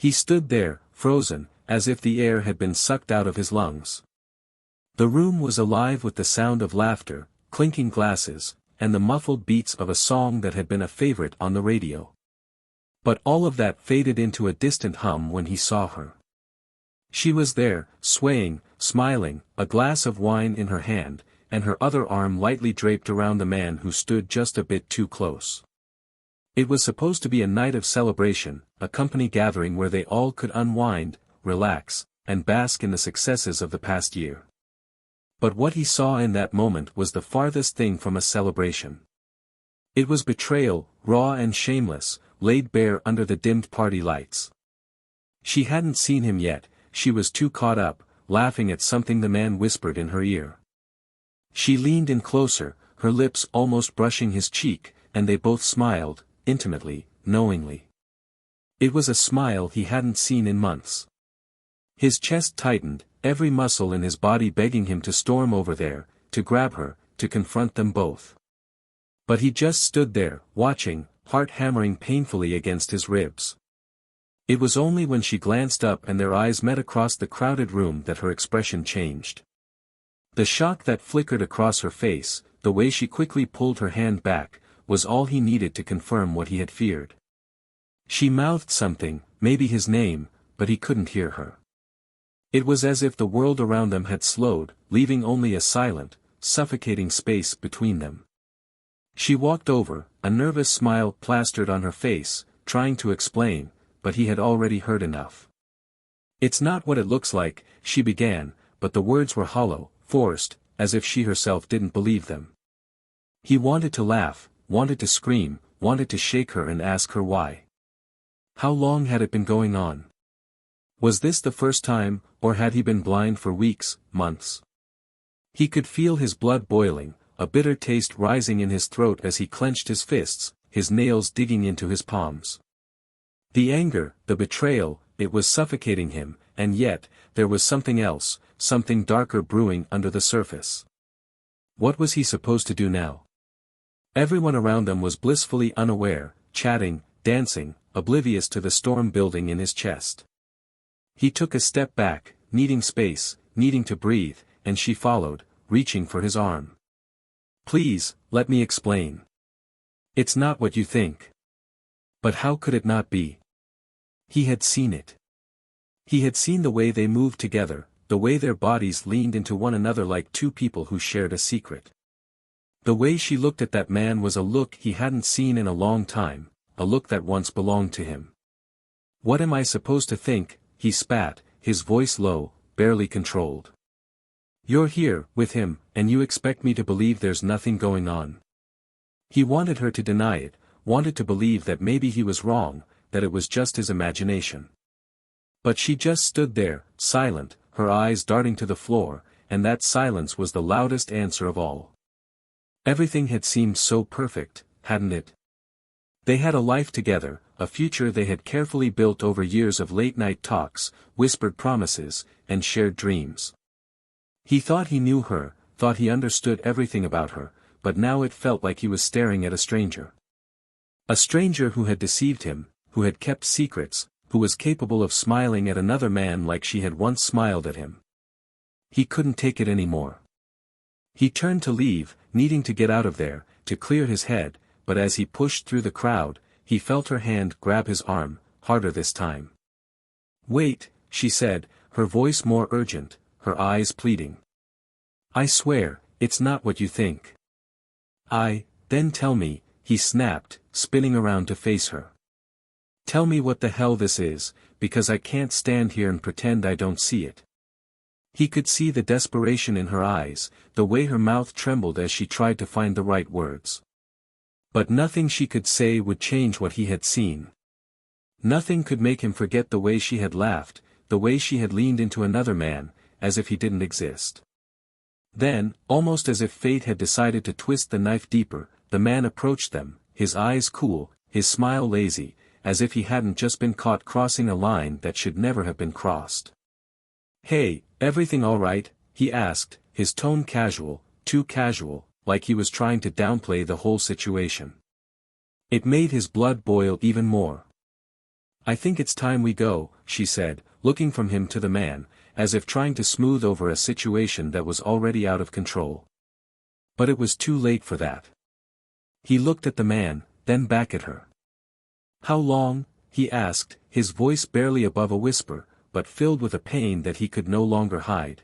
He stood there, frozen, as if the air had been sucked out of his lungs. The room was alive with the sound of laughter, clinking glasses, and the muffled beats of a song that had been a favorite on the radio. But all of that faded into a distant hum when he saw her. She was there, swaying, smiling, a glass of wine in her hand, and her other arm lightly draped around the man who stood just a bit too close. It was supposed to be a night of celebration, a company gathering where they all could unwind, relax, and bask in the successes of the past year. But what he saw in that moment was the farthest thing from a celebration. It was betrayal, raw and shameless, laid bare under the dimmed party lights. She hadn't seen him yet, she was too caught up, laughing at something the man whispered in her ear. She leaned in closer, her lips almost brushing his cheek, and they both smiled, intimately, knowingly. It was a smile he hadn't seen in months. His chest tightened, every muscle in his body begging him to storm over there, to grab her, to confront them both. But he just stood there, watching, heart hammering painfully against his ribs. It was only when she glanced up and their eyes met across the crowded room that her expression changed. The shock that flickered across her face, the way she quickly pulled her hand back, was all he needed to confirm what he had feared. She mouthed something, maybe his name, but he couldn't hear her. It was as if the world around them had slowed, leaving only a silent, suffocating space between them. She walked over, a nervous smile plastered on her face, trying to explain, but he had already heard enough. "It's not what it looks like," she began, but the words were hollow, forced, as if she herself didn't believe them. He wanted to laugh, wanted to scream, wanted to shake her and ask her why. How long had it been going on? Was this the first time, or had he been blind for weeks, months? He could feel his blood boiling, a bitter taste rising in his throat as he clenched his fists, his nails digging into his palms. The anger, the betrayal, it was suffocating him, and yet, there was something else, something darker brewing under the surface. What was he supposed to do now? Everyone around them was blissfully unaware, chatting, dancing, oblivious to the storm building in his chest. He took a step back, needing space, needing to breathe, and she followed, reaching for his arm. "Please, let me explain. It's not what you think." But how could it not be? He had seen it. He had seen the way they moved together, the way their bodies leaned into one another like two people who shared a secret. The way she looked at that man was a look he hadn't seen in a long time, a look that once belonged to him. "What am I supposed to think?" he spat, his voice low, barely controlled. "You're here, with him, and you expect me to believe there's nothing going on." He wanted her to deny it, wanted to believe that maybe he was wrong, that it was just his imagination. But she just stood there, silent, her eyes darting to the floor, and that silence was the loudest answer of all. Everything had seemed so perfect, hadn't it? They had a life together, a future they had carefully built over years of late-night talks, whispered promises, and shared dreams. He thought he knew her, thought he understood everything about her, but now it felt like he was staring at a stranger. A stranger who had deceived him, who had kept secrets, who was capable of smiling at another man like she had once smiled at him. He couldn't take it anymore. He turned to leave, needing to get out of there, to clear his head, but as he pushed through the crowd, he felt her hand grab his arm, harder this time. "Wait," she said, her voice more urgent, her eyes pleading. "I swear, it's not what you think." Then tell me," he snapped, spinning around to face her. "Tell me what the hell this is, because I can't stand here and pretend I don't see it." He could see the desperation in her eyes, the way her mouth trembled as she tried to find the right words. But nothing she could say would change what he had seen. Nothing could make him forget the way she had laughed, the way she had leaned into another man, as if he didn't exist. Then, almost as if fate had decided to twist the knife deeper, the man approached them, his eyes cool, his smile lazy, as if he hadn't just been caught crossing a line that should never have been crossed. "Hey, everything all right?" he asked, his tone casual, too casual, like he was trying to downplay the whole situation. It made his blood boil even more. "I think it's time we go," she said, looking from him to the man, as if trying to smooth over a situation that was already out of control. But it was too late for that. He looked at the man, then back at her. "How long?" he asked, his voice barely above a whisper, but filled with a pain that he could no longer hide.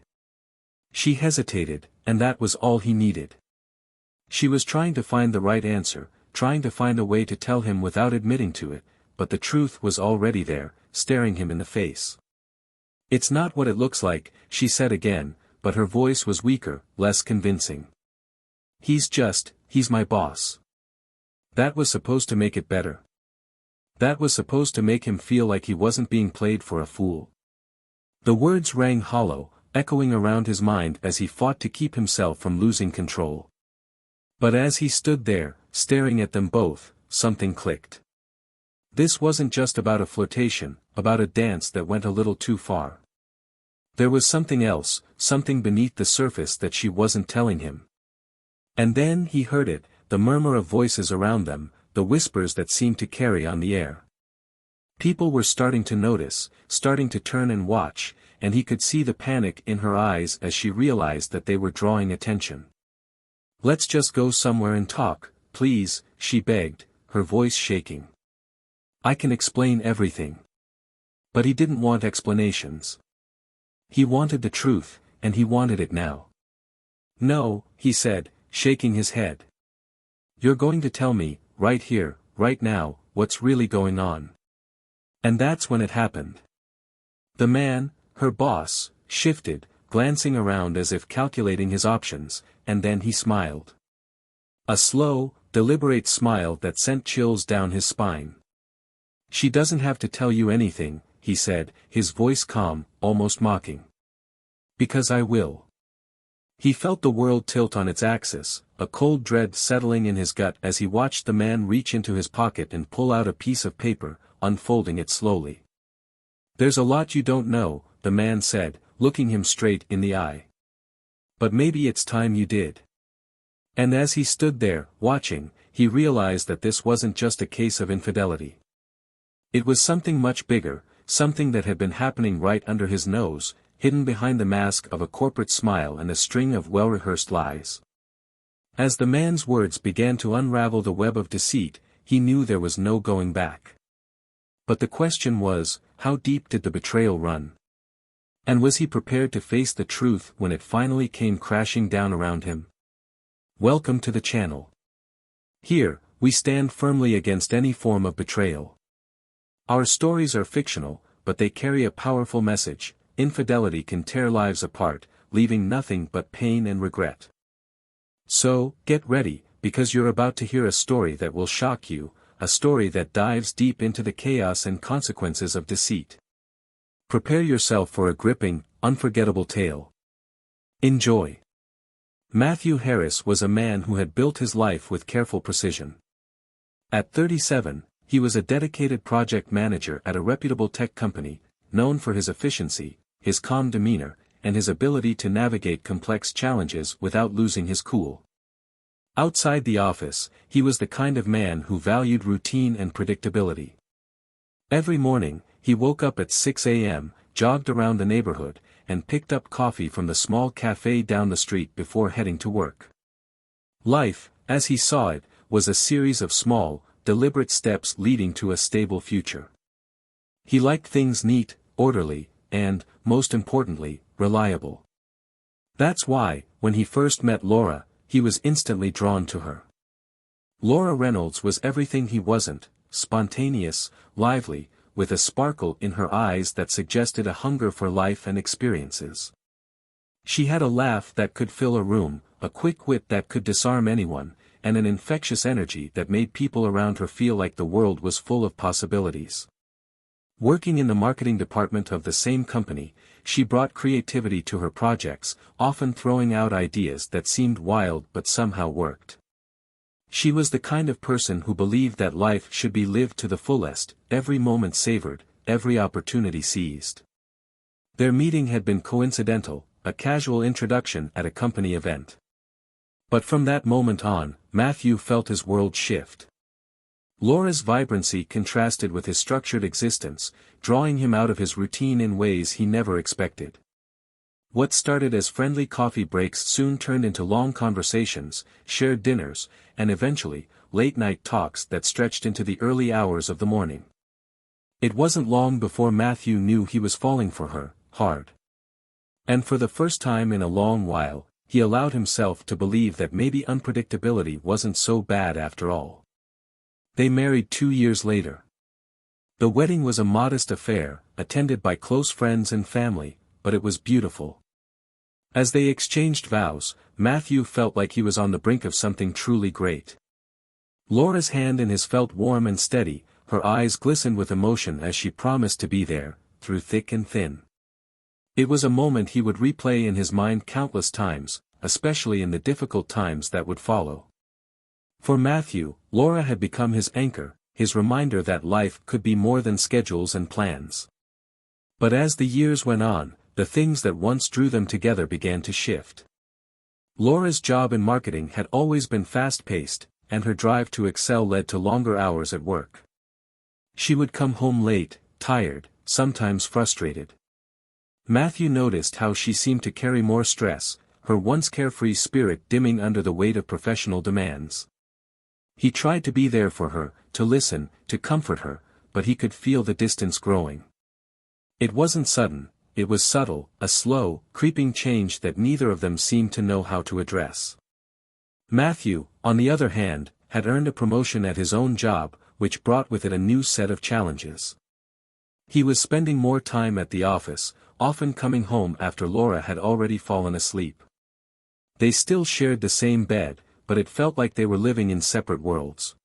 She hesitated, and that was all he needed. She was trying to find the right answer, trying to find a way to tell him without admitting to it, but the truth was already there, staring him in the face. "It's not what it looks like," she said again, but her voice was weaker, less convincing. He's my boss." That was supposed to make it better. That was supposed to make him feel like he wasn't being played for a fool. The words rang hollow, echoing around his mind as he fought to keep himself from losing control. But as he stood there, staring at them both, something clicked. This wasn't just about a flirtation, about a dance that went a little too far. There was something else, something beneath the surface that she wasn't telling him. And then he heard it, the murmur of voices around them, the whispers that seemed to carry on the air. People were starting to notice, starting to turn and watch, and he could see the panic in her eyes as she realized that they were drawing attention. "Let's just go somewhere and talk, please," she begged, her voice shaking. "I can explain everything." But he didn't want explanations. He wanted the truth, and he wanted it now. "No," he said, shaking his head. "You're going to tell me, right here, right now, what's really going on." And that's when it happened. The man, her boss, shifted, glancing around as if calculating his options, and then he smiled. A slow, deliberate smile that sent chills down his spine. "She doesn't have to tell you anything," he said, his voice calm, almost mocking. "Because I will." He felt the world tilt on its axis, a cold dread settling in his gut as he watched the man reach into his pocket and pull out a piece of paper, unfolding it slowly. "There's a lot you don't know," the man said, looking him straight in the eye. "But maybe it's time you did." And as he stood there, watching, he realized that this wasn't just a case of infidelity. It was something much bigger, something that had been happening right under his nose, hidden behind the mask of a corporate smile and a string of well-rehearsed lies. As the man's words began to unravel the web of deceit, he knew there was no going back. But the question was, how deep did the betrayal run? And was he prepared to face the truth when it finally came crashing down around him? Welcome to the channel. Here, we stand firmly against any form of betrayal. Our stories are fictional, but they carry a powerful message. Infidelity can tear lives apart, leaving nothing but pain and regret. So, get ready, because you're about to hear a story that will shock you, a story that dives deep into the chaos and consequences of deceit. Prepare yourself for a gripping, unforgettable tale. Enjoy. Matthew Harris was a man who had built his life with careful precision. At 37, he was a dedicated project manager at a reputable tech company, known for his efficiency, his calm demeanor, and his ability to navigate complex challenges without losing his cool. Outside the office, he was the kind of man who valued routine and predictability. Every morning, he woke up at 6 a.m., jogged around the neighborhood, and picked up coffee from the small cafe down the street before heading to work. Life, as he saw it, was a series of small, deliberate steps leading to a stable future. He liked things neat, orderly, and, most importantly, reliable. That's why, when he first met Laura, he was instantly drawn to her. Laura Reynolds was everything he wasn't: spontaneous, lively, with a sparkle in her eyes that suggested a hunger for life and experiences. She had a laugh that could fill a room, a quick wit that could disarm anyone, and an infectious energy that made people around her feel like the world was full of possibilities. Working in the marketing department of the same company, she brought creativity to her projects, often throwing out ideas that seemed wild but somehow worked. She was the kind of person who believed that life should be lived to the fullest, every moment savored, every opportunity seized. Their meeting had been coincidental, a casual introduction at a company event. But from that moment on, Matthew felt his world shift. Laura's vibrancy contrasted with his structured existence, drawing him out of his routine in ways he never expected. What started as friendly coffee breaks soon turned into long conversations, shared dinners, and eventually, late-night talks that stretched into the early hours of the morning. It wasn't long before Matthew knew he was falling for her, hard. And for the first time in a long while, he allowed himself to believe that maybe unpredictability wasn't so bad after all. They married 2 years later. The wedding was a modest affair, attended by close friends and family, but it was beautiful. As they exchanged vows, Matthew felt like he was on the brink of something truly great. Laura's hand in his felt warm and steady, her eyes glistened with emotion as she promised to be there, through thick and thin. It was a moment he would replay in his mind countless times, especially in the difficult times that would follow. For Matthew, Laura had become his anchor, his reminder that life could be more than schedules and plans. But as the years went on, the things that once drew them together began to shift. Laura's job in marketing had always been fast-paced, and her drive to excel led to longer hours at work. She would come home late, tired, sometimes frustrated. Matthew noticed how she seemed to carry more stress, her once carefree spirit dimming under the weight of professional demands. He tried to be there for her, to listen, to comfort her, but he could feel the distance growing. It wasn't sudden, it was subtle, a slow, creeping change that neither of them seemed to know how to address. Matthew, on the other hand, had earned a promotion at his own job, which brought with it a new set of challenges. He was spending more time at the office, often coming home after Laura had already fallen asleep. They still shared the same bed, but it felt like they were living in separate worlds.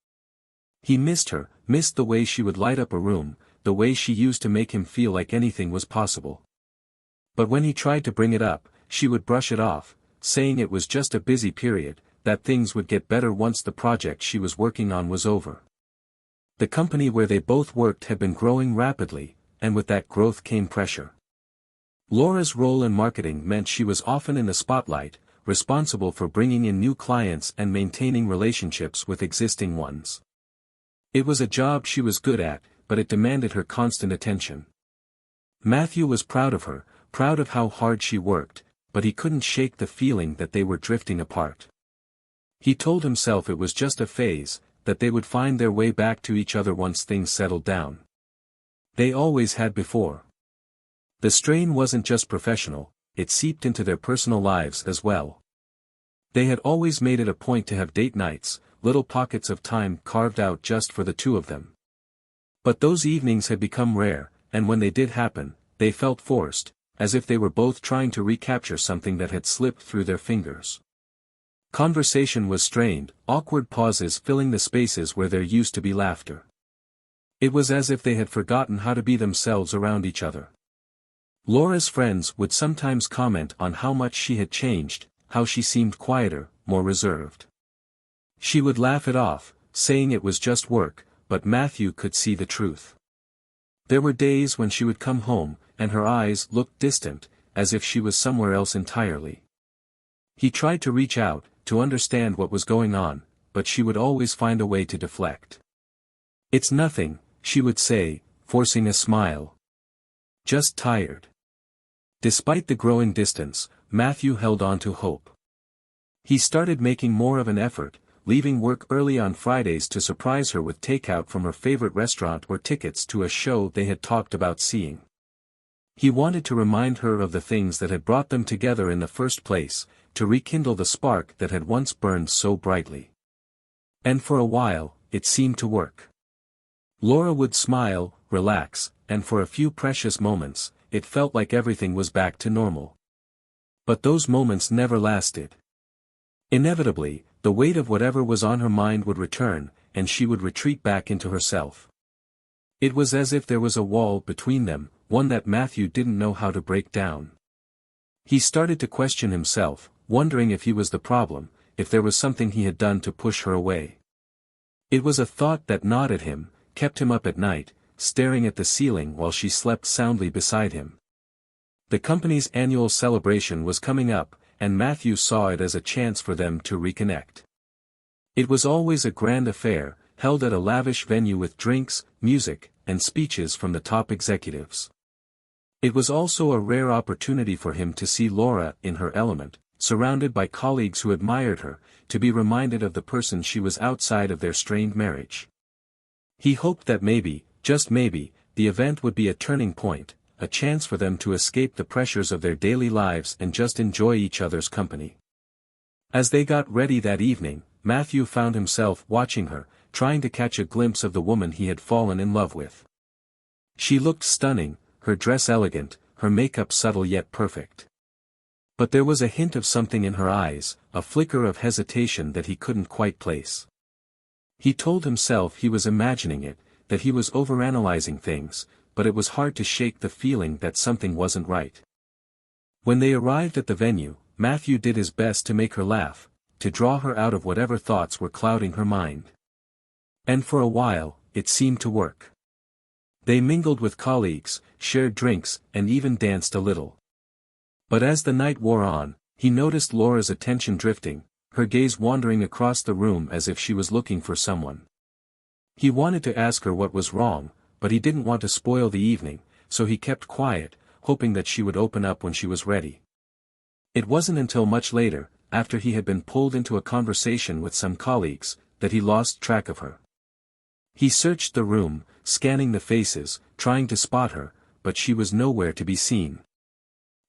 He missed her, missed the way she would light up a room, the way she used to make him feel like anything was possible. But when he tried to bring it up, she would brush it off, saying it was just a busy period, that things would get better once the project she was working on was over. The company where they both worked had been growing rapidly, and with that growth came pressure. Laura's role in marketing meant she was often in the spotlight, responsible for bringing in new clients and maintaining relationships with existing ones. It was a job she was good at, but it demanded her constant attention. Matthew was proud of her, proud of how hard she worked, but he couldn't shake the feeling that they were drifting apart. He told himself it was just a phase, that they would find their way back to each other once things settled down. They always had before. The strain wasn't just professional, it seeped into their personal lives as well. They had always made it a point to have date nights, little pockets of time carved out just for the two of them. But those evenings had become rare, and when they did happen, they felt forced, as if they were both trying to recapture something that had slipped through their fingers. Conversation was strained, awkward pauses filling the spaces where there used to be laughter. It was as if they had forgotten how to be themselves around each other. Laura's friends would sometimes comment on how much she had changed, how she seemed quieter, more reserved. She would laugh it off, saying it was just work, but Matthew could see the truth. There were days when she would come home, and her eyes looked distant, as if she was somewhere else entirely. He tried to reach out, to understand what was going on, but she would always find a way to deflect. "It's nothing," she would say, forcing a smile. "Just tired." Despite the growing distance, Matthew held on to hope. He started making more of an effort, leaving work early on Fridays to surprise her with takeout from her favorite restaurant or tickets to a show they had talked about seeing. He wanted to remind her of the things that had brought them together in the first place, to rekindle the spark that had once burned so brightly. And for a while, it seemed to work. Laura would smile, relax, and for a few precious moments, it felt like everything was back to normal. But those moments never lasted. Inevitably, the weight of whatever was on her mind would return, and she would retreat back into herself. It was as if there was a wall between them, one that Matthew didn't know how to break down. He started to question himself, wondering if he was the problem, if there was something he had done to push her away. It was a thought that gnawed at him, kept him up at night, staring at the ceiling while she slept soundly beside him. The company's annual celebration was coming up, and Matthew saw it as a chance for them to reconnect. It was always a grand affair, held at a lavish venue with drinks, music, and speeches from the top executives. It was also a rare opportunity for him to see Laura in her element, surrounded by colleagues who admired her, to be reminded of the person she was outside of their strained marriage. He hoped that maybe, just maybe, the event would be a turning point, a chance for them to escape the pressures of their daily lives and just enjoy each other's company. As they got ready that evening, Matthew found himself watching her, trying to catch a glimpse of the woman he had fallen in love with. She looked stunning, her dress elegant, her makeup subtle yet perfect. But there was a hint of something in her eyes, a flicker of hesitation that he couldn't quite place. He told himself he was imagining it, that he was overanalyzing things, but it was hard to shake the feeling that something wasn't right. When they arrived at the venue, Matthew did his best to make her laugh, to draw her out of whatever thoughts were clouding her mind. And for a while, it seemed to work. They mingled with colleagues, shared drinks, and even danced a little. But as the night wore on, he noticed Laura's attention drifting, her gaze wandering across the room as if she was looking for someone. He wanted to ask her what was wrong, but he didn't want to spoil the evening, so he kept quiet, hoping that she would open up when she was ready. It wasn't until much later, after he had been pulled into a conversation with some colleagues, that he lost track of her. He searched the room, scanning the faces, trying to spot her, but she was nowhere to be seen.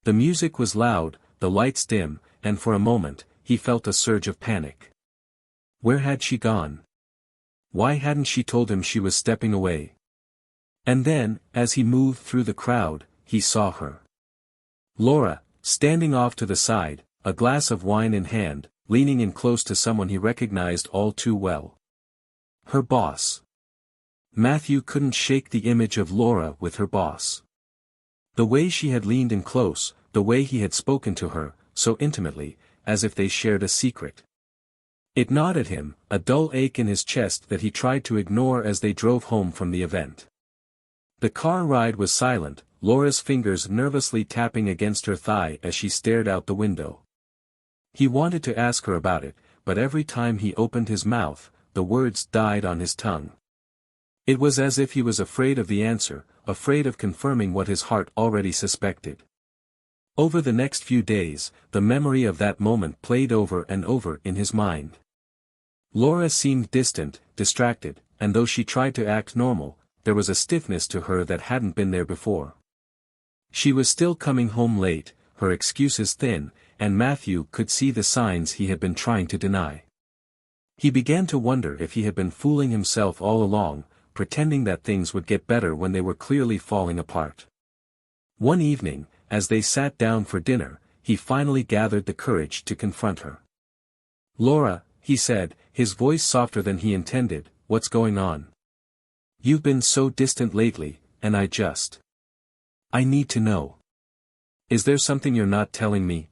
The music was loud, the lights dim, and for a moment, he felt a surge of panic. Where had she gone? Why hadn't she told him she was stepping away? And then, as he moved through the crowd, he saw her. Laura, standing off to the side, a glass of wine in hand, leaning in close to someone he recognized all too well. Her boss. Matthew couldn't shake the image of Laura with her boss. The way she had leaned in close, the way he had spoken to her, so intimately, as if they shared a secret. It gnawed at him, a dull ache in his chest that he tried to ignore as they drove home from the event. The car ride was silent, Laura's fingers nervously tapping against her thigh as she stared out the window. He wanted to ask her about it, but every time he opened his mouth, the words died on his tongue. It was as if he was afraid of the answer, afraid of confirming what his heart already suspected. Over the next few days, the memory of that moment played over and over in his mind. Laura seemed distant, distracted, and though she tried to act normal, there was a stiffness to her that hadn't been there before. She was still coming home late, her excuses thin, and Matthew could see the signs he had been trying to deny. He began to wonder if he had been fooling himself all along, pretending that things would get better when they were clearly falling apart. One evening, as they sat down for dinner, he finally gathered the courage to confront her. "Laura," he said, his voice softer than he intended, "what's going on? You've been so distant lately, and I need to know. Is there something you're not telling me?"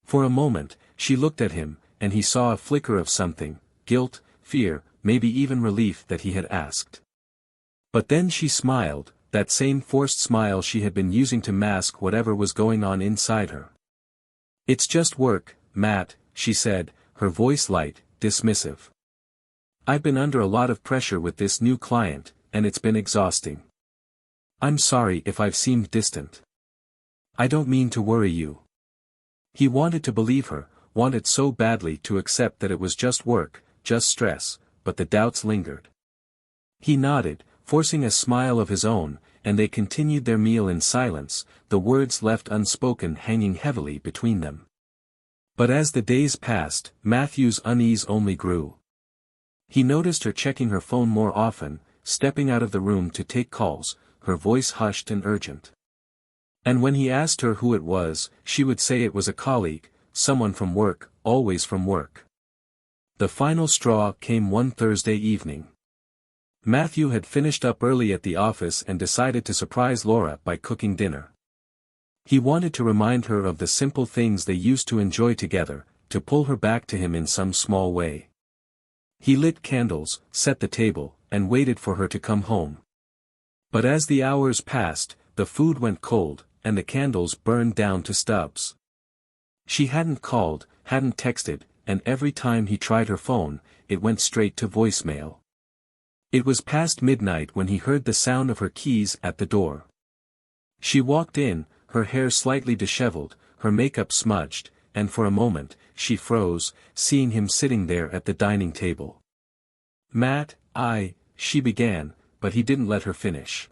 For a moment, she looked at him, and he saw a flicker of something, guilt, fear, maybe even relief that he had asked. But then she smiled, that same forced smile she had been using to mask whatever was going on inside her. "It's just work, Matt," she said, her voice light, dismissive. "I've been under a lot of pressure with this new client, and it's been exhausting. I'm sorry if I've seemed distant. I don't mean to worry you." He wanted to believe her, wanted so badly to accept that it was just work, just stress, but the doubts lingered. He nodded, forcing a smile of his own, and they continued their meal in silence, the words left unspoken hanging heavily between them. But as the days passed, Matthew's unease only grew. He noticed her checking her phone more often, stepping out of the room to take calls, her voice hushed and urgent. And when he asked her who it was, she would say it was a colleague, someone from work, always from work. The final straw came one Thursday evening. Matthew had finished up early at the office and decided to surprise Laura by cooking dinner. He wanted to remind her of the simple things they used to enjoy together, to pull her back to him in some small way. He lit candles, set the table, and waited for her to come home. But as the hours passed, the food went cold, and the candles burned down to stubs. She hadn't called, hadn't texted, and every time he tried her phone, it went straight to voicemail. It was past midnight when he heard the sound of her keys at the door. She walked in, her hair slightly disheveled, her makeup smudged, and for a moment, she froze, seeing him sitting there at the dining table. "Matt, she began, but he didn't let her finish.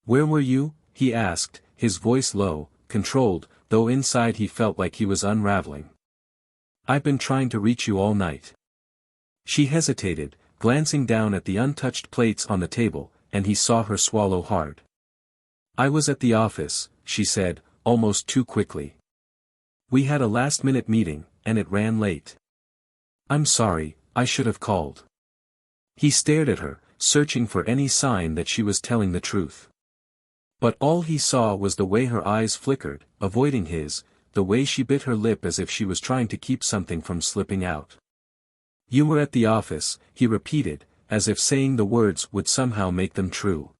"Where were you?" he asked, his voice low, controlled, though inside he felt like he was unraveling. "I've been trying to reach you all night." She hesitated, glancing down at the untouched plates on the table, and he saw her swallow hard. "I was at the office," she said, almost too quickly. "We had a last-minute meeting, and it ran late. I'm sorry, I should have called." He stared at her, searching for any sign that she was telling the truth. But all he saw was the way her eyes flickered, avoiding his, the way she bit her lip as if she was trying to keep something from slipping out. "You were at the office," he repeated, as if saying the words would somehow make them true.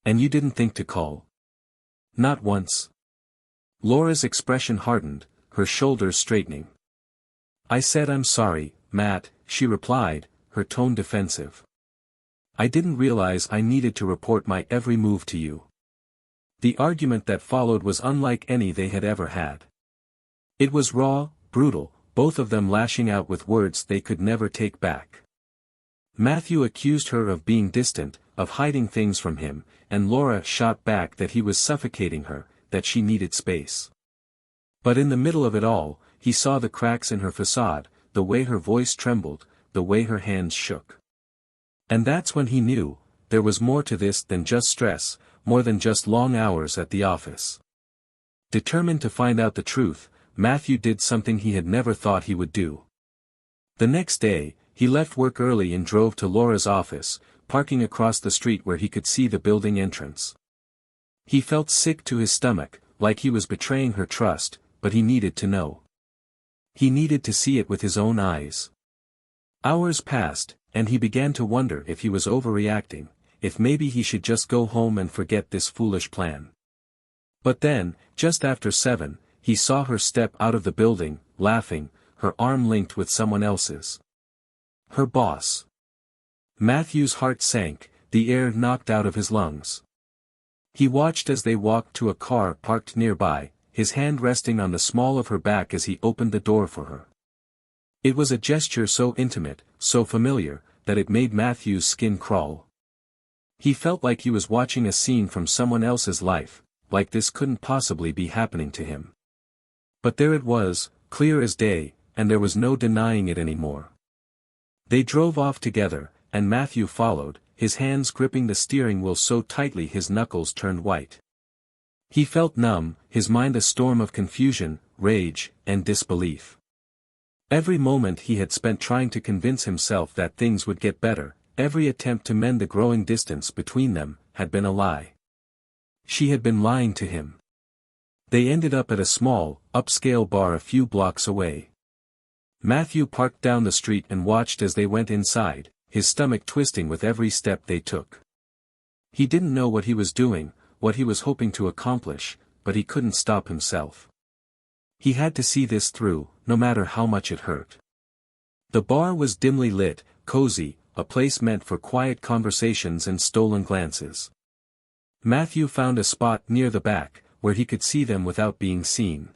"And you didn't think to call?" "Not once." Laura's expression hardened, her shoulders straightening. "I said I'm sorry, Matt," she replied, her tone defensive. "I didn't realize I needed to report my every move to you." The argument that followed was unlike any they had ever had. It was raw, brutal, both of them lashing out with words they could never take back. Matthew accused her of being distant, of hiding things from him, and Laura shot back that he was suffocating her, that she needed space. But in the middle of it all, he saw the cracks in her facade, the way her voice trembled, the way her hands shook. And that's when he knew, there was more to this than just stress, more than just long hours at the office. Determined to find out the truth, Matthew did something he had never thought he would do. The next day, he left work early and drove to Laura's office, parking across the street where he could see the building entrance. He felt sick to his stomach, like he was betraying her trust, but he needed to know. He needed to see it with his own eyes. Hours passed, and he began to wonder if he was overreacting, if maybe he should just go home and forget this foolish plan. But then, just after 7, he saw her step out of the building, laughing, her arm linked with someone else's. Her boss. Matthew's heart sank, the air knocked out of his lungs. He watched as they walked to a car parked nearby, his hand resting on the small of her back as he opened the door for her. It was a gesture so intimate, so familiar, that it made Matthew's skin crawl. He felt like he was watching a scene from someone else's life, like this couldn't possibly be happening to him. But there it was, clear as day, and there was no denying it anymore. They drove off together, and Matthew followed, his hands gripping the steering wheel so tightly his knuckles turned white. He felt numb, his mind a storm of confusion, rage, and disbelief. Every moment he had spent trying to convince himself that things would get better, every attempt to mend the growing distance between them, had been a lie. She had been lying to him. They ended up at a small, upscale bar a few blocks away. Matthew parked down the street and watched as they went inside, his stomach twisting with every step they took. He didn't know what he was doing, what he was hoping to accomplish, but he couldn't stop himself. He had to see this through, no matter how much it hurt. The bar was dimly lit, cozy, a place meant for quiet conversations and stolen glances. Matthew found a spot near the back, where he could see them without being seen.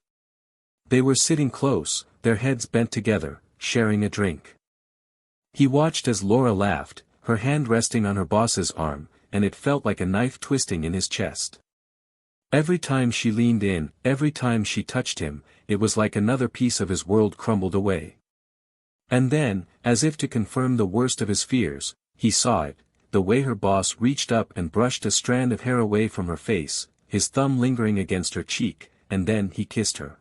They were sitting close, their heads bent together, sharing a drink. He watched as Laura laughed, her hand resting on her boss's arm, and it felt like a knife twisting in his chest. Every time she leaned in, every time she touched him, it was like another piece of his world crumbled away. And then, as if to confirm the worst of his fears, he saw it, the way her boss reached up and brushed a strand of hair away from her face, his thumb lingering against her cheek, and then he kissed her.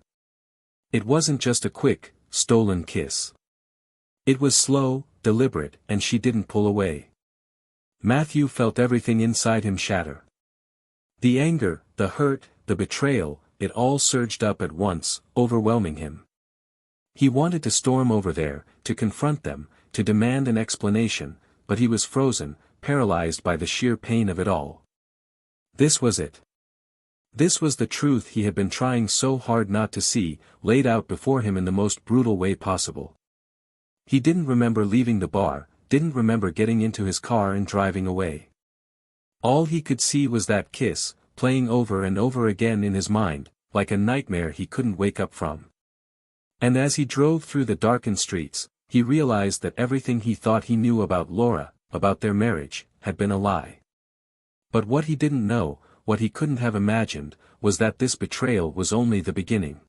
It wasn't just a quick, stolen kiss. It was slow, deliberate, and she didn't pull away. Matthew felt everything inside him shatter. The anger, the hurt, the betrayal, it all surged up at once, overwhelming him. He wanted to storm over there, to confront them, to demand an explanation, but he was frozen, paralyzed by the sheer pain of it all. This was it. This was the truth he had been trying so hard not to see, laid out before him in the most brutal way possible. He didn't remember leaving the bar, didn't remember getting into his car and driving away. All he could see was that kiss, playing over and over again in his mind, like a nightmare he couldn't wake up from. And as he drove through the darkened streets, he realized that everything he thought he knew about Laura, about their marriage, had been a lie. But what he didn't know, what he couldn't have imagined, was that this betrayal was only the beginning.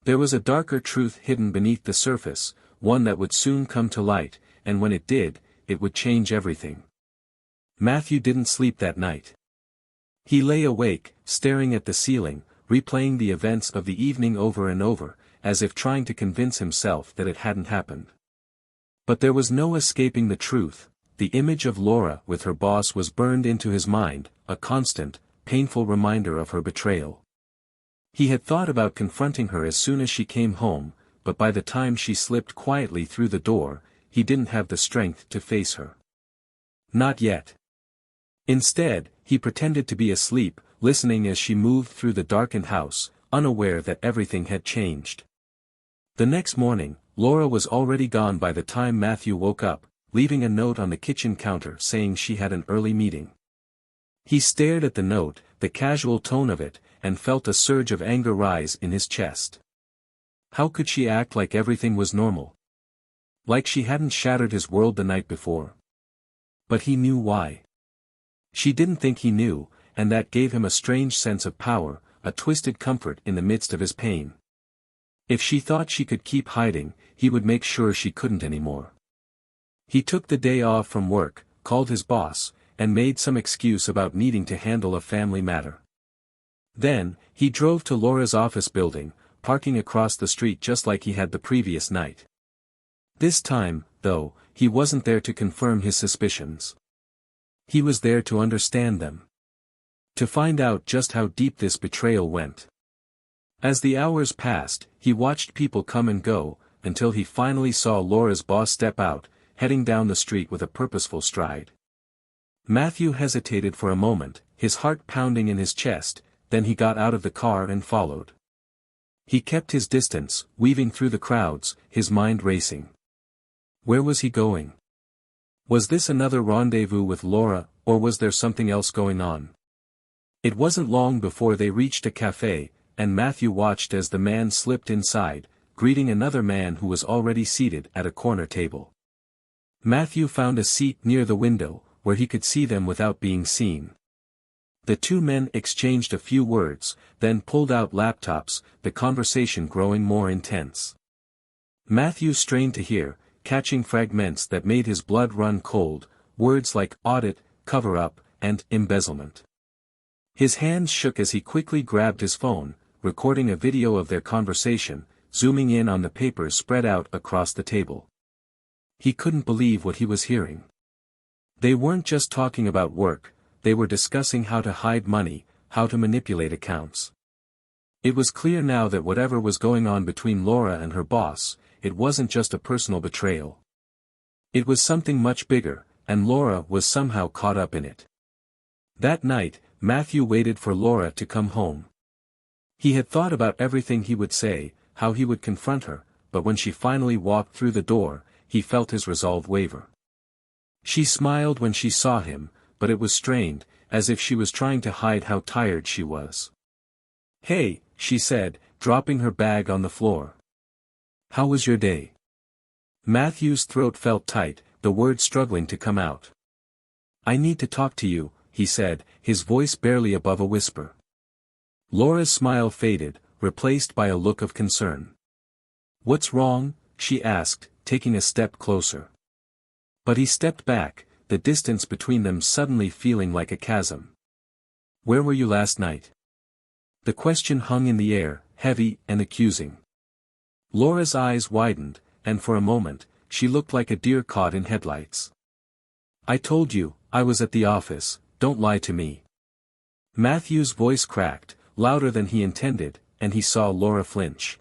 There was a darker truth hidden beneath the surface, one that would soon come to light, and when it did, it would change everything. Matthew didn't sleep that night. He lay awake, staring at the ceiling, replaying the events of the evening over and over, as if trying to convince himself that it hadn't happened. But there was no escaping the truth. The image of Laura with her boss was burned into his mind, a constant, painful reminder of her betrayal. He had thought about confronting her as soon as she came home, but by the time she slipped quietly through the door, he didn't have the strength to face her. Not yet. Instead, he pretended to be asleep, listening as she moved through the darkened house, unaware that everything had changed. The next morning, Laura was already gone by the time Matthew woke up, leaving a note on the kitchen counter saying she had an early meeting. He stared at the note, the casual tone of it, and felt a surge of anger rise in his chest. How could she act like everything was normal? Like she hadn't shattered his world the night before. But he knew why. She didn't think he knew, and that gave him a strange sense of power, a twisted comfort in the midst of his pain. If she thought she could keep hiding, he would make sure she couldn't anymore. He took the day off from work, called his boss, and made some excuse about needing to handle a family matter. Then, he drove to Laura's office building, parking across the street just like he had the previous night. This time, though, he wasn't there to confirm his suspicions. He was there to understand them. To find out just how deep this betrayal went. As the hours passed, he watched people come and go, until he finally saw Laura's boss step out, heading down the street with a purposeful stride. Matthew hesitated for a moment, his heart pounding in his chest, then he got out of the car and followed. He kept his distance, weaving through the crowds, his mind racing. Where was he going? Was this another rendezvous with Laura, or was there something else going on? It wasn't long before they reached a cafe, and Matthew watched as the man slipped inside, greeting another man who was already seated at a corner table. Matthew found a seat near the window, where he could see them without being seen. The two men exchanged a few words, then pulled out laptops, the conversation growing more intense. Matthew strained to hear, catching fragments that made his blood run cold, words like audit, cover-up, and embezzlement. His hands shook as he quickly grabbed his phone, recording a video of their conversation, zooming in on the papers spread out across the table. He couldn't believe what he was hearing. They weren't just talking about work, they were discussing how to hide money, how to manipulate accounts. It was clear now that whatever was going on between Laura and her boss, it wasn't just a personal betrayal. It was something much bigger, and Laura was somehow caught up in it. That night, Matthew waited for Laura to come home. He had thought about everything he would say, how he would confront her, but when she finally walked through the door, he felt his resolve waver. She smiled when she saw him, but it was strained, as if she was trying to hide how tired she was. "Hey," she said, dropping her bag on the floor. "How was your day?" Matthew's throat felt tight, the words struggling to come out. "I need to talk to you," he said, his voice barely above a whisper. Laura's smile faded, replaced by a look of concern. "What's wrong?" she asked, taking a step closer. But he stepped back, the distance between them suddenly feeling like a chasm. "Where were you last night?" The question hung in the air, heavy and accusing. Laura's eyes widened, and for a moment, she looked like a deer caught in headlights. "I told you, I was at the office, don't lie to me." Matthew's voice cracked, louder than he intended, and he saw Laura flinch.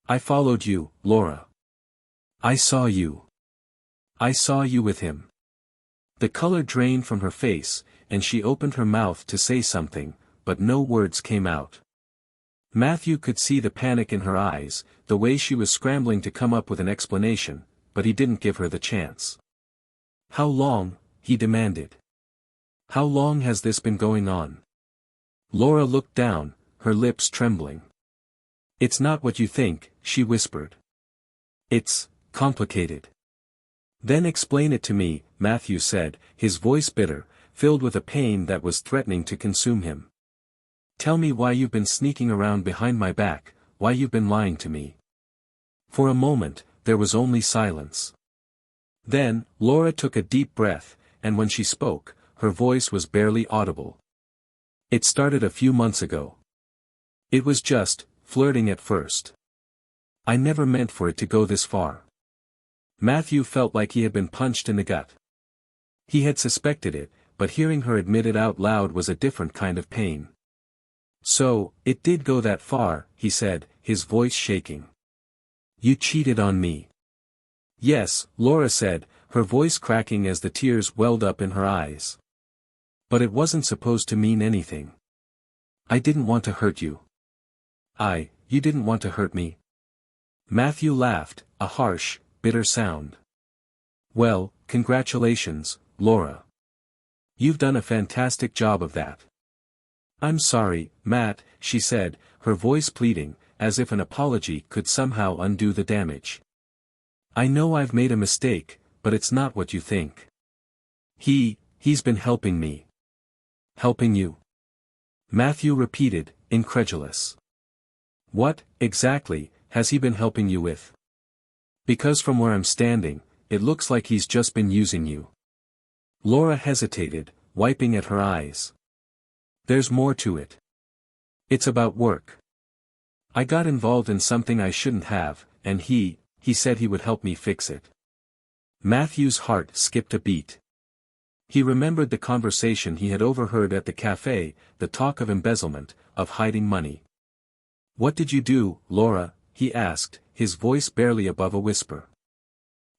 "I followed you, Laura. I saw you. I saw you with him." The color drained from her face, and she opened her mouth to say something, but no words came out. Matthew could see the panic in her eyes, the way she was scrambling to come up with an explanation, but he didn't give her the chance. How long? He demanded. How long has this been going on? Laura looked down, her lips trembling. It's not what you think, she whispered. It's complicated. Then explain it to me, Matthew said, his voice bitter, filled with a pain that was threatening to consume him. Tell me why you've been sneaking around behind my back, why you've been lying to me. For a moment, there was only silence. Then, Laura took a deep breath, and when she spoke, her voice was barely audible. It started a few months ago. It was just flirting at first. I never meant for it to go this far. Matthew felt like he had been punched in the gut. He had suspected it, but hearing her admit it out loud was a different kind of pain. So, it did go that far, he said, his voice shaking. You cheated on me. Yes, Laura said, her voice cracking as the tears welled up in her eyes. But it wasn't supposed to mean anything. I didn't want to hurt you. You didn't want to hurt me. Matthew laughed, a harsh, bitter sound. Well, congratulations, Laura. You've done a fantastic job of that. I'm sorry, Matt, she said, her voice pleading, as if an apology could somehow undo the damage. I know I've made a mistake, but it's not what you think. He's been helping me. Helping you? Matthew repeated, incredulous. What, exactly, has he been helping you with? Because from where I'm standing, it looks like he's just been using you. Laura hesitated, wiping at her eyes. There's more to it. It's about work. I got involved in something I shouldn't have, and he said he would help me fix it. Matthew's heart skipped a beat. He remembered the conversation he had overheard at the cafe, the talk of embezzlement, of hiding money. What did you do, Laura? He asked, his voice barely above a whisper.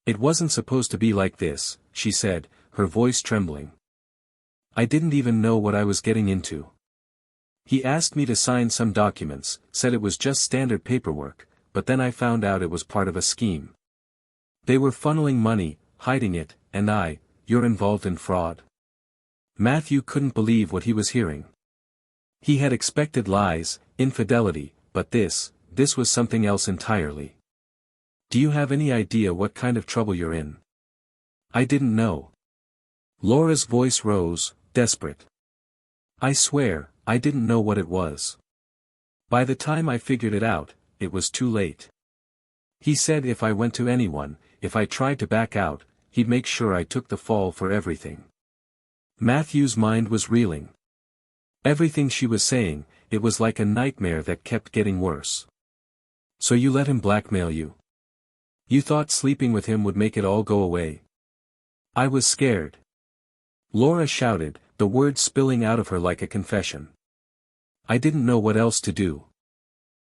It wasn't supposed to be like this, she said, her voice trembling. I didn't even know what I was getting into. He asked me to sign some documents, said it was just standard paperwork, but then I found out it was part of a scheme. They were funneling money, hiding it, and you're involved in fraud. Matthew couldn't believe what he was hearing. He had expected lies, infidelity, but this was something else entirely. Do you have any idea what kind of trouble you're in? I didn't know. Laura's voice rose, desperate. I swear, I didn't know what it was. By the time I figured it out, it was too late. He said if I went to anyone, if I tried to back out, he'd make sure I took the fall for everything. Matthew's mind was reeling. Everything she was saying, it was like a nightmare that kept getting worse. So you let him blackmail you? You thought sleeping with him would make it all go away? I was scared. Laura shouted, the words spilling out of her like a confession. I didn't know what else to do.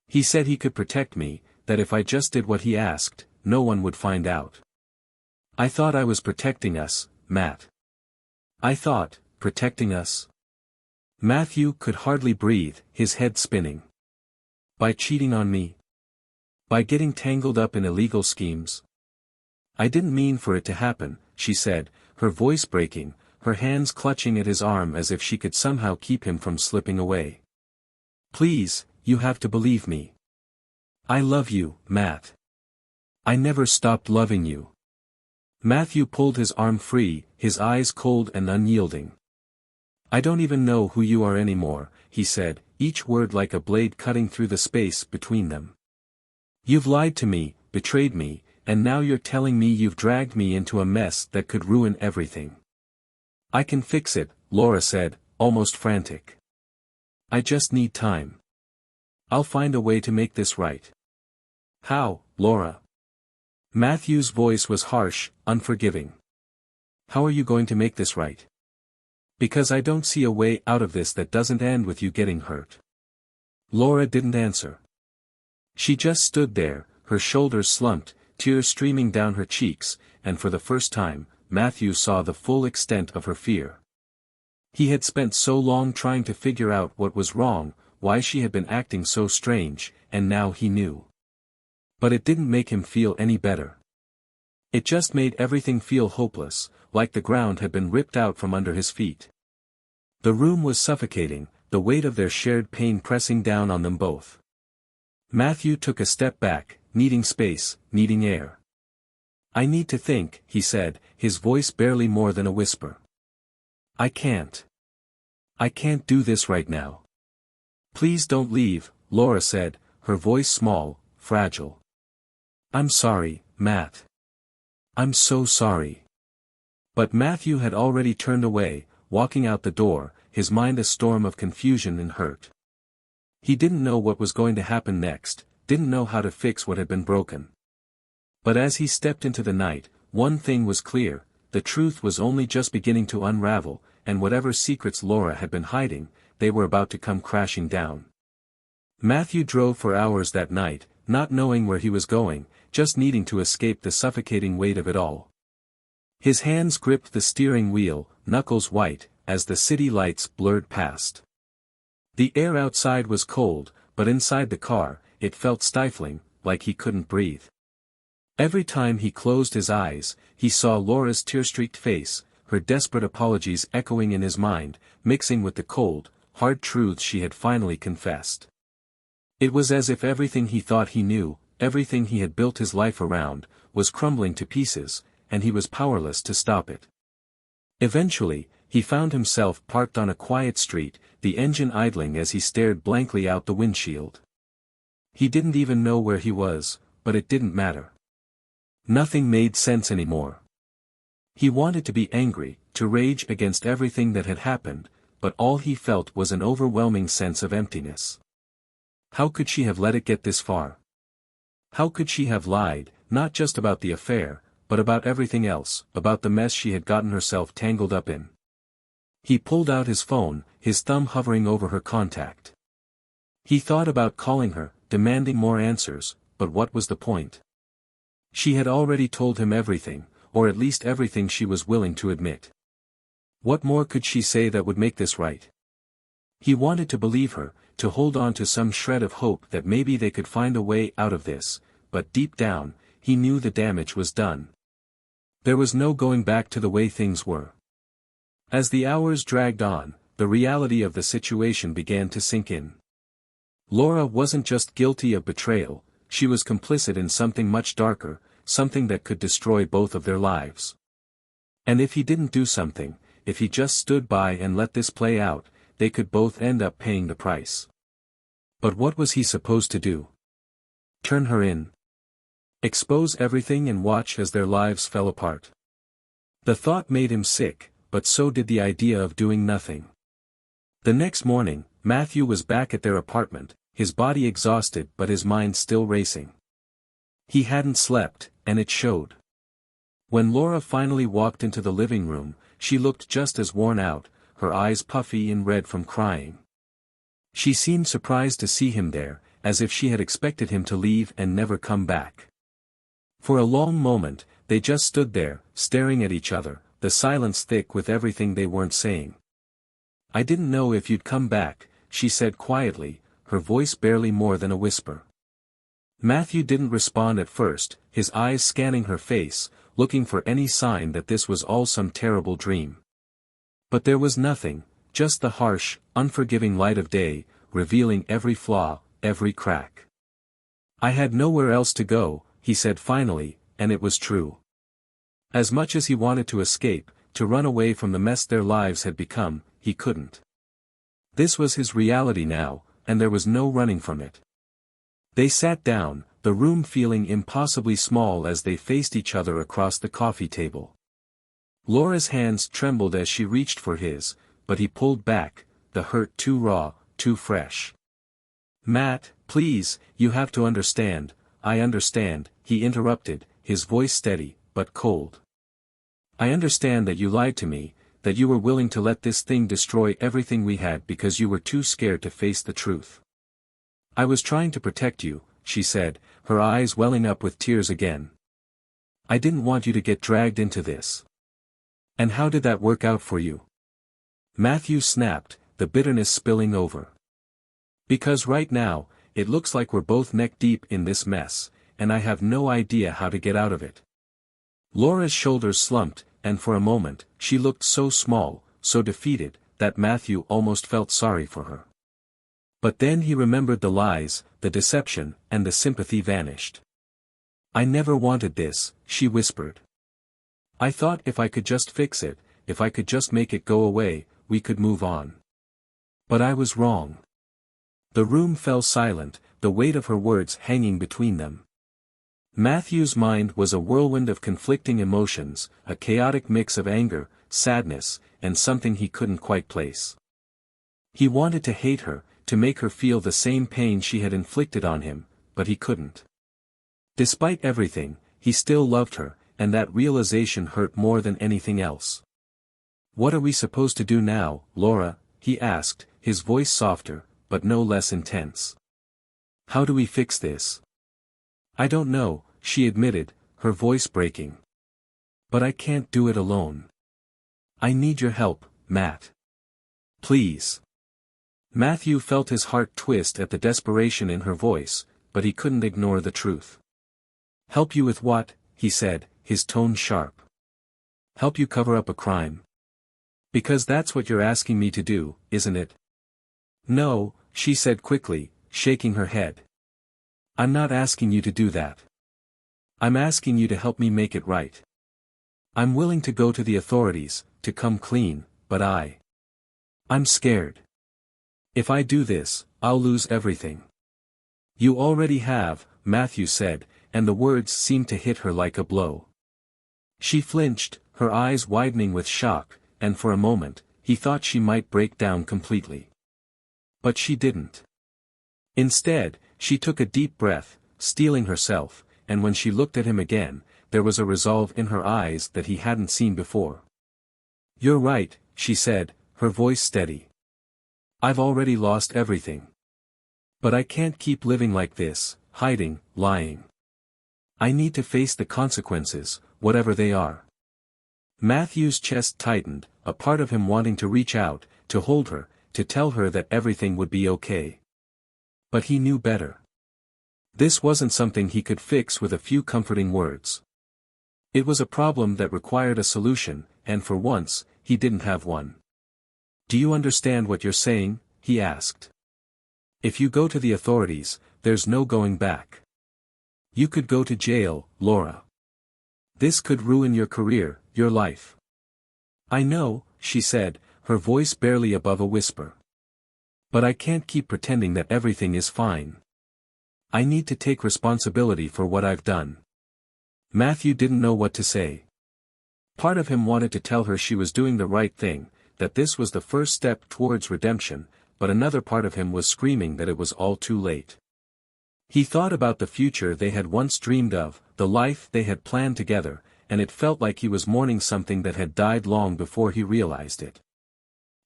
He said he could protect me, that if I just did what he asked, no one would find out. I thought I was protecting us, Matt. I thought, protecting us? Matthew could hardly breathe, his head spinning. By cheating on me? By getting tangled up in illegal schemes? I didn't mean for it to happen, she said, her voice breaking, her hands clutching at his arm as if she could somehow keep him from slipping away. Please, you have to believe me. I love you, Matt. I never stopped loving you. Matthew pulled his arm free, his eyes cold and unyielding. I don't even know who you are anymore, he said, each word like a blade cutting through the space between them. You've lied to me, betrayed me, and now you're telling me you've dragged me into a mess that could ruin everything. I can fix it, Laura said, almost frantic. I just need time. I'll find a way to make this right. How, Laura? Matthew's voice was harsh, unforgiving. How are you going to make this right? Because I don't see a way out of this that doesn't end with you getting hurt. Laura didn't answer. She just stood there, her shoulders slumped, tears streaming down her cheeks, and for the first time, Matthew saw the full extent of her fear. He had spent so long trying to figure out what was wrong, why she had been acting so strange, and now he knew. But it didn't make him feel any better. It just made everything feel hopeless, like the ground had been ripped out from under his feet. The room was suffocating, the weight of their shared pain pressing down on them both. Matthew took a step back, needing space, needing air. "I need to think," he said, his voice barely more than a whisper. I can't do this right now." "Please don't leave," Laura said, her voice small, fragile. "I'm sorry, Matt. I'm so sorry." But Matthew had already turned away, walking out the door, his mind a storm of confusion and hurt. He didn't know what was going to happen next, didn't know how to fix what had been broken. But as he stepped into the night, one thing was clear: the truth was only just beginning to unravel, and whatever secrets Laura had been hiding, they were about to come crashing down. Matthew drove for hours that night, not knowing where he was going, just needing to escape the suffocating weight of it all. His hands gripped the steering wheel, knuckles white, as the city lights blurred past. The air outside was cold, but inside the car, it felt stifling, like he couldn't breathe. Every time he closed his eyes, he saw Laura's tear-streaked face, her desperate apologies echoing in his mind, mixing with the cold, hard truths she had finally confessed. It was as if everything he thought he knew, everything he had built his life around, was crumbling to pieces, and he was powerless to stop it. Eventually, he found himself parked on a quiet street, the engine idling as he stared blankly out the windshield. He didn't even know where he was, but it didn't matter. Nothing made sense anymore. He wanted to be angry, to rage against everything that had happened, but all he felt was an overwhelming sense of emptiness. How could she have let it get this far? How could she have lied, not just about the affair, but about everything else, about the mess she had gotten herself tangled up in? He pulled out his phone, his thumb hovering over her contact. He thought about calling her, demanding more answers, but what was the point? She had already told him everything, or at least everything she was willing to admit. What more could she say that would make this right? He wanted to believe her, to hold on to some shred of hope that maybe they could find a way out of this, but deep down, he knew the damage was done. There was no going back to the way things were. As the hours dragged on, the reality of the situation began to sink in. Laura wasn't just guilty of betrayal, she was complicit in something much darker, something that could destroy both of their lives. And if he didn't do something, if he just stood by and let this play out, they could both end up paying the price. But what was he supposed to do? Turn her in? Expose everything and watch as their lives fell apart? The thought made him sick, but so did the idea of doing nothing. The next morning, Matthew was back at their apartment, his body exhausted but his mind still racing. He hadn't slept, and it showed. When Laura finally walked into the living room, she looked just as worn out, her eyes puffy and red from crying. She seemed surprised to see him there, as if she had expected him to leave and never come back. For a long moment, they just stood there, staring at each other, the silence thick with everything they weren't saying. "I didn't know if you'd come back," she said quietly, her voice barely more than a whisper. Matthew didn't respond at first, his eyes scanning her face, looking for any sign that this was all some terrible dream. But there was nothing, just the harsh, unforgiving light of day, revealing every flaw, every crack. "I had nowhere else to go," he said finally, and it was true. As much as he wanted to escape, to run away from the mess their lives had become, he couldn't. This was his reality now, and there was no running from it. They sat down, the room feeling impossibly small as they faced each other across the coffee table. Laura's hands trembled as she reached for his, but he pulled back, the hurt too raw, too fresh. "Matt, please, you have to understand." "I understand," he interrupted, his voice steady, but cold. "I understand that you lied to me, that you were willing to let this thing destroy everything we had because you were too scared to face the truth. I was trying to protect you," she said, her eyes welling up with tears again. "I didn't want you to get dragged into this. And how did that work out for you?" Matthew snapped, the bitterness spilling over. "Because right now, it looks like we're both neck deep in this mess, and I have no idea how to get out of it." Laura's shoulders slumped, and for a moment, she looked so small, so defeated, that Matthew almost felt sorry for her. But then he remembered the lies, the deception, and the sympathy vanished. "I never wanted this," she whispered. "I thought if I could just fix it, if I could just make it go away, we could move on. But I was wrong." The room fell silent, the weight of her words hanging between them. Matthew's mind was a whirlwind of conflicting emotions, a chaotic mix of anger, sadness, and something he couldn't quite place. He wanted to hate her, to make her feel the same pain she had inflicted on him, but he couldn't. Despite everything, he still loved her, and that realization hurt more than anything else. "What are we supposed to do now, Laura?" he asked, his voice softer, but no less intense. "How do we fix this?" "I don't know," she admitted, her voice breaking. "But I can't do it alone. I need your help, Matt. Please." Matthew felt his heart twist at the desperation in her voice, but he couldn't ignore the truth. "Help you with what?" he said, his tone sharp. "Help you cover up a crime. Because that's what you're asking me to do, isn't it?" "No," she said quickly, shaking her head. "I'm not asking you to do that. I'm asking you to help me make it right. I'm willing to go to the authorities, to come clean, but I'm scared. If I do this, I'll lose everything." "You already have," Matthew said, and the words seemed to hit her like a blow. She flinched, her eyes widening with shock, and for a moment, he thought she might break down completely. But she didn't. Instead, she took a deep breath, steeling herself, and when she looked at him again, there was a resolve in her eyes that he hadn't seen before. "You're right," she said, her voice steady. "I've already lost everything. But I can't keep living like this, hiding, lying. I need to face the consequences, whatever they are." Matthew's chest tightened, a part of him wanting to reach out, to hold her, to tell her that everything would be okay. But he knew better. This wasn't something he could fix with a few comforting words. It was a problem that required a solution, and for once, he didn't have one. "Do you understand what you're saying?" he asked. "If you go to the authorities, there's no going back. You could go to jail, Laura. This could ruin your career, your life." "I know," she said, her voice barely above a whisper. "But I can't keep pretending that everything is fine. I need to take responsibility for what I've done." Matthew didn't know what to say. Part of him wanted to tell her she was doing the right thing, that this was the first step towards redemption, but another part of him was screaming that it was all too late. He thought about the future they had once dreamed of, the life they had planned together, and it felt like he was mourning something that had died long before he realized it.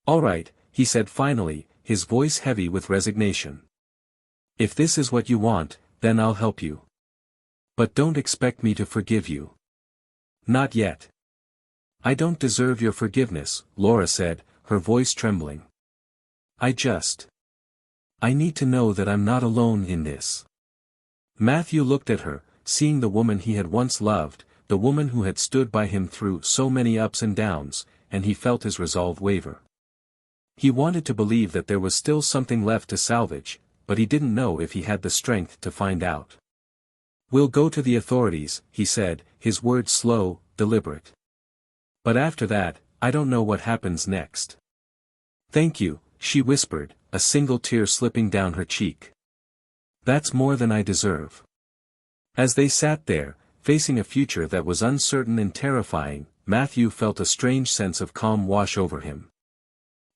"All right," he said finally, his voice heavy with resignation. "If this is what you want, then I'll help you. But don't expect me to forgive you. Not yet." "I don't deserve your forgiveness," Laura said, her voice trembling. I need to know that I'm not alone in this." Matthew looked at her, seeing the woman he had once loved, the woman who had stood by him through so many ups and downs, and he felt his resolve waver. He wanted to believe that there was still something left to salvage, but he didn't know if he had the strength to find out. "We'll go to the authorities," he said, his words slow, deliberate. "But after that, I don't know what happens next." "Thank you," she whispered, a single tear slipping down her cheek. "That's more than I deserve." As they sat there, facing a future that was uncertain and terrifying, Matthew felt a strange sense of calm wash over him.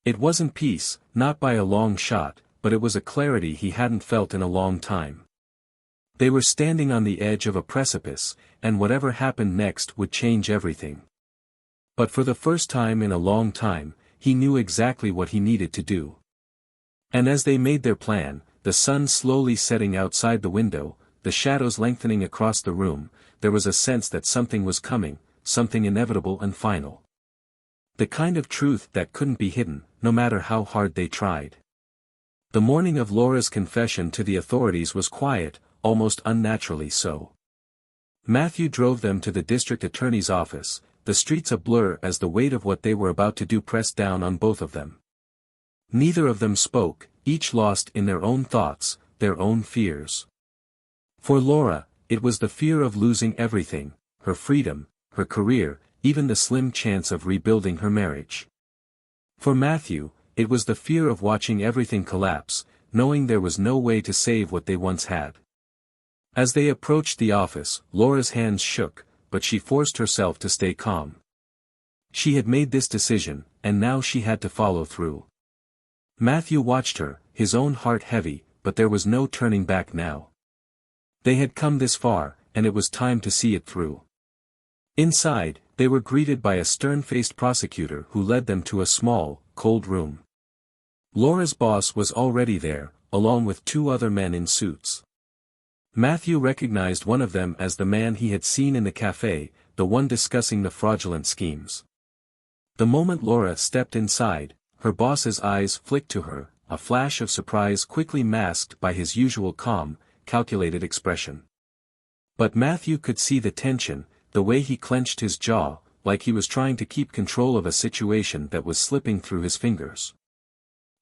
It wasn't peace, not by a long shot, but it was a clarity he hadn't felt in a long time. They were standing on the edge of a precipice, and whatever happened next would change everything. But for the first time in a long time, he knew exactly what he needed to do. And as they made their plan, the sun slowly setting outside the window, the shadows lengthening across the room, there was a sense that something was coming, something inevitable and final. The kind of truth that couldn't be hidden, no matter how hard they tried. The morning of Laura's confession to the authorities was quiet, almost unnaturally so. Matthew drove them to the district attorney's office, the streets a blur as the weight of what they were about to do pressed down on both of them. Neither of them spoke, each lost in their own thoughts, their own fears. For Laura, it was the fear of losing everything, her freedom, her career, even the slim chance of rebuilding her marriage. For Matthew, it was the fear of watching everything collapse, knowing there was no way to save what they once had. As they approached the office, Laura's hands shook, but she forced herself to stay calm. She had made this decision, and now she had to follow through. Matthew watched her, his own heart heavy, but there was no turning back now. They had come this far, and it was time to see it through. Inside, they were greeted by a stern-faced prosecutor who led them to a small, cold room. Laura's boss was already there, along with two other men in suits. Matthew recognized one of them as the man he had seen in the cafe, the one discussing the fraudulent schemes. The moment Laura stepped inside, her boss's eyes flicked to her, a flash of surprise quickly masked by his usual calm, calculated expression. But Matthew could see the tension, the way he clenched his jaw, like he was trying to keep control of a situation that was slipping through his fingers.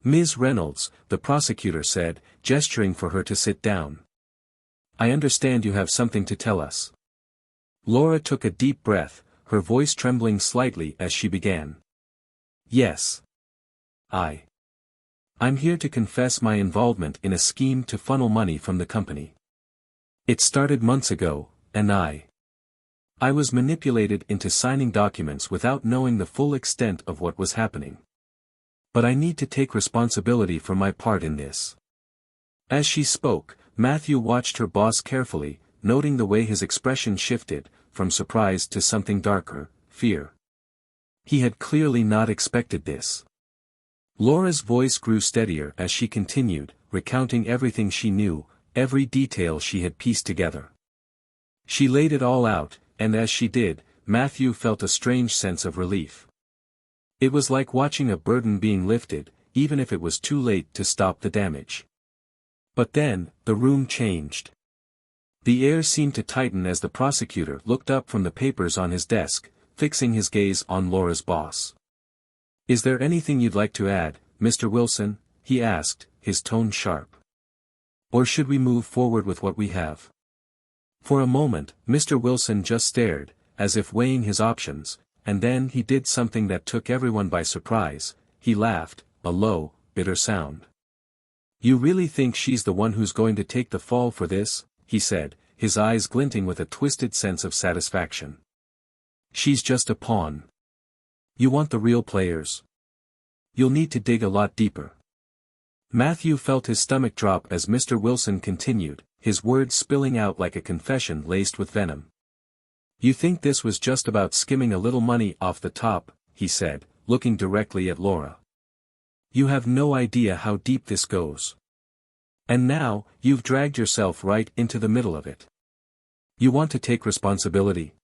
"Ms. Reynolds," the prosecutor said, gesturing for her to sit down. "I understand you have something to tell us." Laura took a deep breath, her voice trembling slightly as she began. "Yes. I'm here to confess my involvement in a scheme to funnel money from the company. It started months ago, and I was manipulated into signing documents without knowing the full extent of what was happening. But I need to take responsibility for my part in this." As she spoke, Matthew watched her boss carefully, noting the way his expression shifted, from surprise to something darker, fear. He had clearly not expected this. Laura's voice grew steadier as she continued, recounting everything she knew, every detail she had pieced together. She laid it all out, and as she did, Matthew felt a strange sense of relief. It was like watching a burden being lifted, even if it was too late to stop the damage. But then, the room changed. The air seemed to tighten as the prosecutor looked up from the papers on his desk, fixing his gaze on Laura's boss. "Is there anything you'd like to add, Mr. Wilson?" he asked, his tone sharp. "Or should we move forward with what we have?" For a moment, Mr. Wilson just stared, as if weighing his options, and then he did something that took everyone by surprise. He laughed, a low, bitter sound. "You really think she's the one who's going to take the fall for this?" he said, his eyes glinting with a twisted sense of satisfaction. "She's just a pawn. You want the real players? You'll need to dig a lot deeper." Matthew felt his stomach drop as Mr. Wilson continued, his words spilling out like a confession laced with venom. "You think this was just about skimming a little money off the top," he said, looking directly at Laura. "You have no idea how deep this goes. And now, you've dragged yourself right into the middle of it. You want to take responsibility?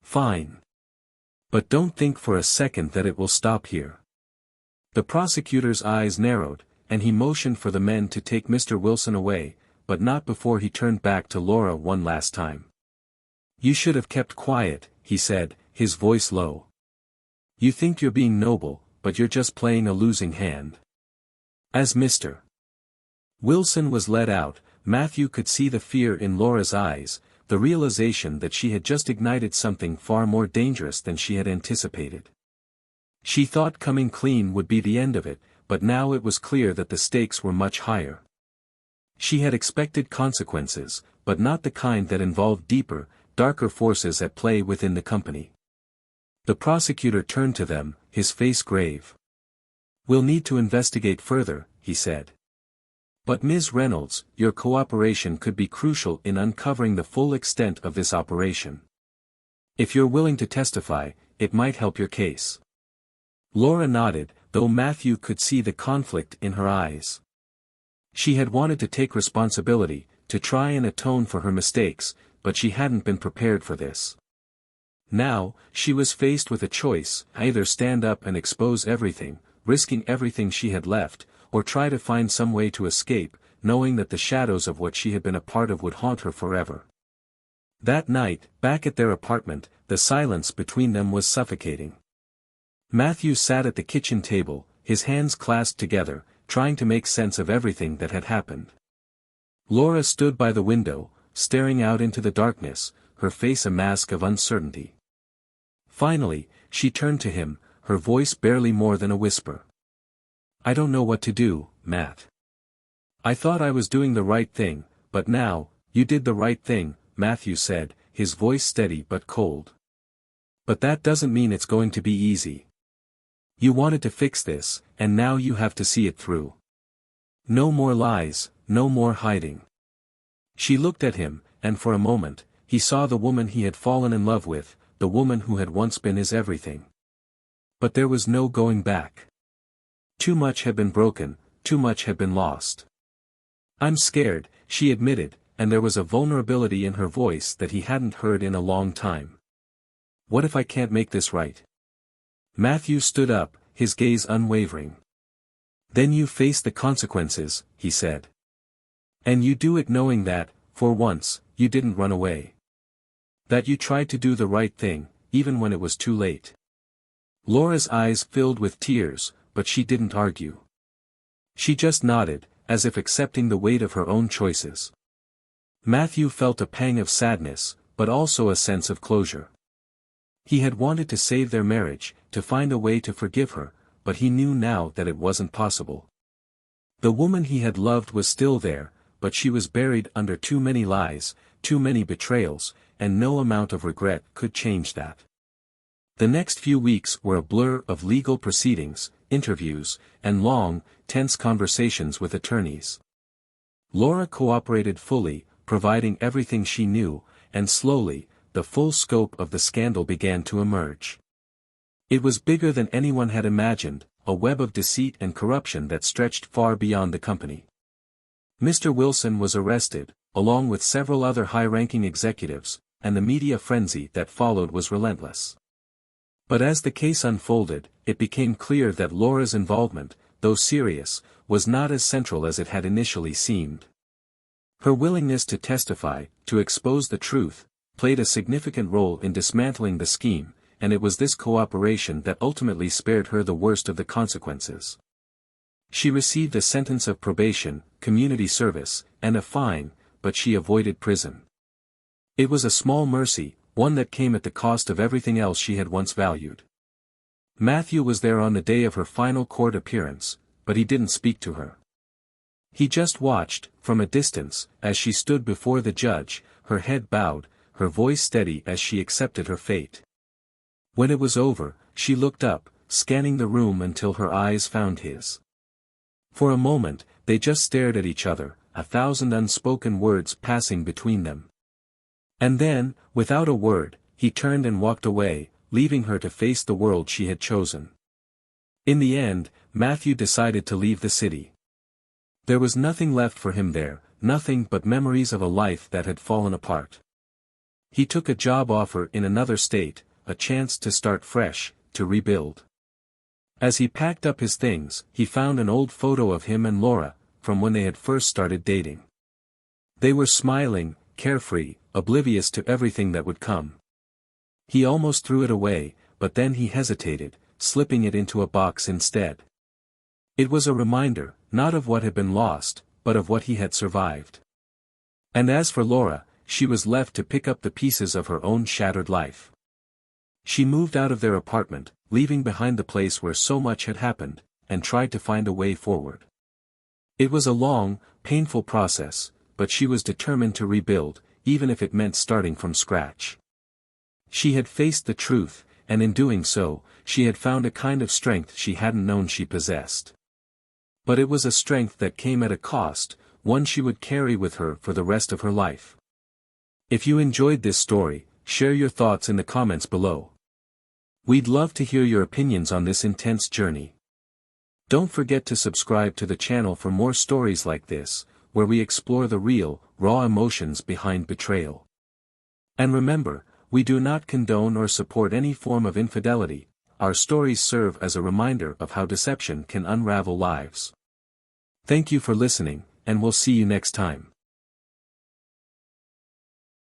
Fine. But don't think for a second that it will stop here." The prosecutor's eyes narrowed, and he motioned for the men to take Mr. Wilson away, but not before he turned back to Laura one last time. "You should have kept quiet," he said, his voice low. "You think you're being noble, but you're just playing a losing hand." As Mr. Wilson was led out, Matthew could see the fear in Laura's eyes, the realization that she had just ignited something far more dangerous than she had anticipated. She thought coming clean would be the end of it, but now it was clear that the stakes were much higher. She had expected consequences, but not the kind that involved deeper, darker forces at play within the company. The prosecutor turned to them, his face grave. "We'll need to investigate further," he said. "But Ms. Reynolds, your cooperation could be crucial in uncovering the full extent of this operation. If you're willing to testify, it might help your case." Laura nodded, though Matthew could see the conflict in her eyes. She had wanted to take responsibility, to try and atone for her mistakes, but she hadn't been prepared for this. Now, she was faced with a choice: either stand up and expose everything, risking everything she had left, or try to find some way to escape, knowing that the shadows of what she had been a part of would haunt her forever. That night, back at their apartment, the silence between them was suffocating. Matthew sat at the kitchen table, his hands clasped together, trying to make sense of everything that had happened. Laura stood by the window, staring out into the darkness, her face a mask of uncertainty. Finally, she turned to him, her voice barely more than a whisper. "I don't know what to do, Matt. I thought I was doing the right thing, but now, you did the right thing," Matthew said, his voice steady but cold. "But that doesn't mean it's going to be easy. You wanted to fix this, and now you have to see it through. No more lies, no more hiding." She looked at him, and for a moment, he saw the woman he had fallen in love with, the woman who had once been his everything. But there was no going back. Too much had been broken, too much had been lost. "I'm scared," she admitted, and there was a vulnerability in her voice that he hadn't heard in a long time. "What if I can't make this right?" Matthew stood up, his gaze unwavering. "Then you face the consequences," he said. "And you do it knowing that, for once, you didn't run away. That you tried to do the right thing, even when it was too late." Laura's eyes filled with tears, but she didn't argue. She just nodded, as if accepting the weight of her own choices. Matthew felt a pang of sadness, but also a sense of closure. He had wanted to save their marriage, to find a way to forgive her, but he knew now that it wasn't possible. The woman he had loved was still there, but she was buried under too many lies, too many betrayals, and no amount of regret could change that. The next few weeks were a blur of legal proceedings, interviews, and long, tense conversations with attorneys. Laura cooperated fully, providing everything she knew, and slowly, the full scope of the scandal began to emerge. It was bigger than anyone had imagined, a web of deceit and corruption that stretched far beyond the company. Mr. Wilson was arrested, along with several other high-ranking executives, and the media frenzy that followed was relentless. But as the case unfolded, it became clear that Laura's involvement, though serious, was not as central as it had initially seemed. Her willingness to testify, to expose the truth, played a significant role in dismantling the scheme, and it was this cooperation that ultimately spared her the worst of the consequences. She received a sentence of probation, community service, and a fine, but she avoided prison. It was a small mercy, one that came at the cost of everything else she had once valued. Matthew was there on the day of her final court appearance, but he didn't speak to her. He just watched, from a distance, as she stood before the judge, her head bowed, her voice steady as she accepted her fate. When it was over, she looked up, scanning the room until her eyes found his. For a moment, they just stared at each other, 1,000 unspoken words passing between them. And then, without a word, he turned and walked away, leaving her to face the world she had chosen. In the end, Matthew decided to leave the city. There was nothing left for him there, nothing but memories of a life that had fallen apart. He took a job offer in another state, a chance to start fresh, to rebuild. As he packed up his things, he found an old photo of him and Laura, from when they had first started dating. They were smiling, carefree, oblivious to everything that would come. He almost threw it away, but then he hesitated, slipping it into a box instead. It was a reminder, not of what had been lost, but of what he had survived. And as for Laura, she was left to pick up the pieces of her own shattered life. She moved out of their apartment, leaving behind the place where so much had happened, and tried to find a way forward. It was a long, painful process, but she was determined to rebuild, even if it meant starting from scratch. She had faced the truth, and in doing so, she had found a kind of strength she hadn't known she possessed. But it was a strength that came at a cost, one she would carry with her for the rest of her life. If you enjoyed this story, share your thoughts in the comments below. We'd love to hear your opinions on this intense journey. Don't forget to subscribe to the channel for more stories like this, where we explore the real, raw emotions behind betrayal. And remember, we do not condone or support any form of infidelity. Our stories serve as a reminder of how deception can unravel lives. Thank you for listening, and we'll see you next time.